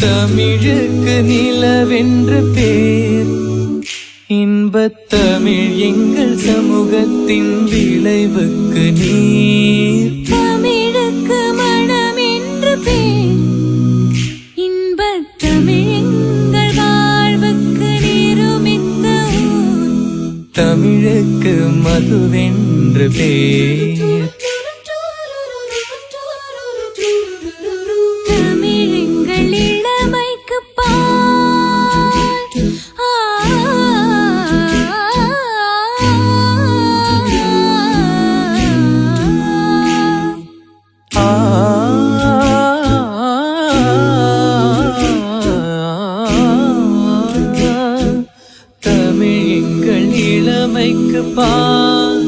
தமிழுக்கு நிலவென்று பேர். இன்பத் தமிழ் எங்கள் சமூகத்தின் விளைவுக்கு நீர். தமிழுக்கு மனம் என்று பேர். இன்பத் தமிழ் எங்கள் வாழ்வுக்கு நிருமித்த ஊர். தமிழுக்கு மதுவென்று பேர். தமிழெங்கள் இளமைக்கு பால். தமிழெங்கள் இளமைக்கு பால்.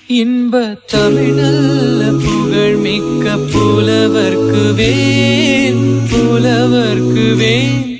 இன்ப தமிழல்ல புகழ் மிக்க புலவர்க்கு வேன். புலவர்க்கு வேன்.